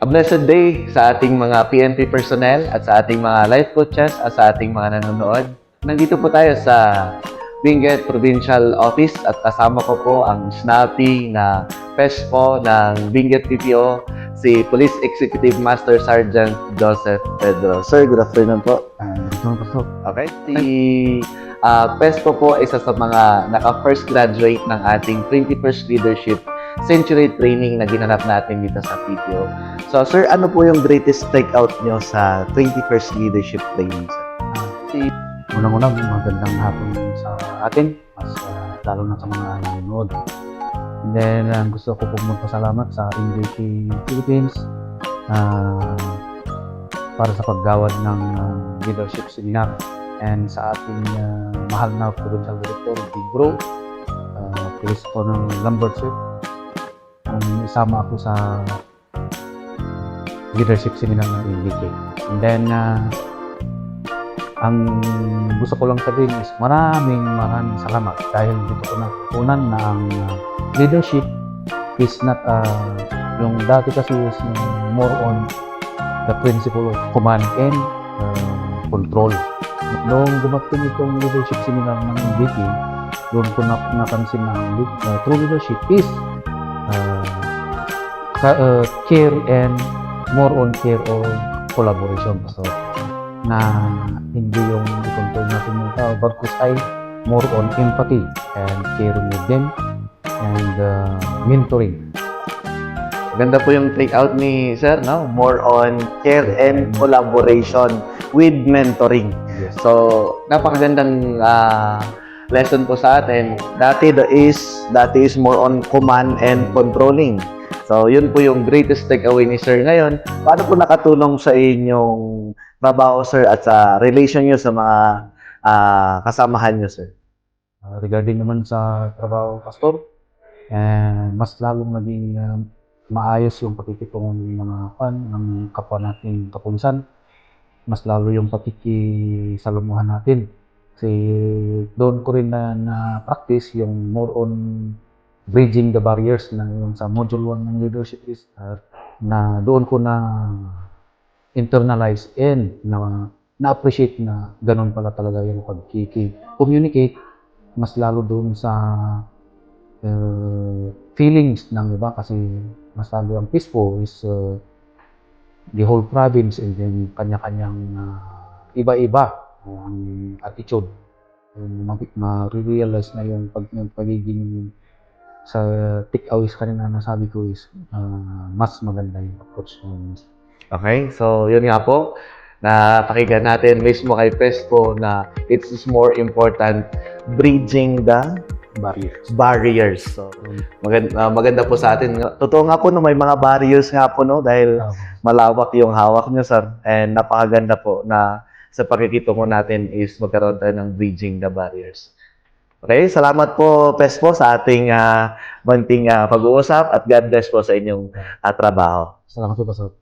A blessed day sa ating mga PNP personnel at sa ating mga life coaches at sa ating mga nanonood. Nandito po tayo sa Benguet Provincial Office at kasama ko po ang snappy na PESPO ng Benguet PPO, si Police Executive Master Sergeant Joseph Pedro. Sir, good afternoon po. Okay, si PESPO po isa sa mga naka-first graduate ng ating 21st Leadership Century Training na ginanap natin dito sa PPO. So, sir, ano po yung greatest takeout nyo sa 21st Leadership Training, sir? Unang-unang magandang hapon sa atin, mas lalo na sa mga nanonood. And then, gusto ko pong magpasalamat sa NJK Philippines para sa paggawad ng leadership seminar and sa ating mahal na Provincial Director, Big Bro, Police po ng Lambertship. Isama ako sa leadership seminar ng NJK. And then, ang gusto ko lang sabihin is maraming salamat dahil dito ko natutunan na ang leadership is not yung dati kasi is more on the principle of command and control. Noong dumating itong leadership seminar ng NJK, doon ko napansin na ang true leadership is care and more on care or collaboration. So, na hindi yung i-control natin yung tao, but ay more on empathy and caring with them and mentoring. Ganda po yung take-out ni sir, no? More on care and collaboration with mentoring. Yes. So, napakagandang lesson po sa atin. Dati is more on command and controlling. So, yun po yung greatest takeaway ni sir ngayon. Paano po nakatulong sa inyong trabaho, sir, at sa relation nyo sa mga kasamahan nyo, sir? Regarding naman sa trabaho, Pastor, mas lalong naging maayos yung pakikitungan ng mga ng kapwa nating kapulisan. Mas lalo yung pakikisalamuhan natin. Kasi doon ko rin na-practice yung more on bridging the barriers na yung sa Module 1 ng leadership is na doon ko na internalize and na-appreciate na ganun pala talaga yung pag-communicate mas lalo doon sa feelings ng iba kasi mas lalo ang peaceful is the whole province and then kanya-kanyang iba-iba ang attitude. Ma-realize na yung pagiging sa take-aways kanina nasabi ko is mas maganda yung approach. Okay, so yun nga po, napakinggan natin mismo kay PESPO na it is more important bridging the barriers. So, maganda po sa atin. Totoo nga po no, may mga barriers nga po no, dahil malawak yung hawak nyo, sir. And napakaganda po na sa pakikitungo natin is magkaroon tayo ng bridging the barriers. Okay, salamat po PESPO sa ating banting pag-uusap at God bless po sa inyong trabaho. Salamat po, Pastor.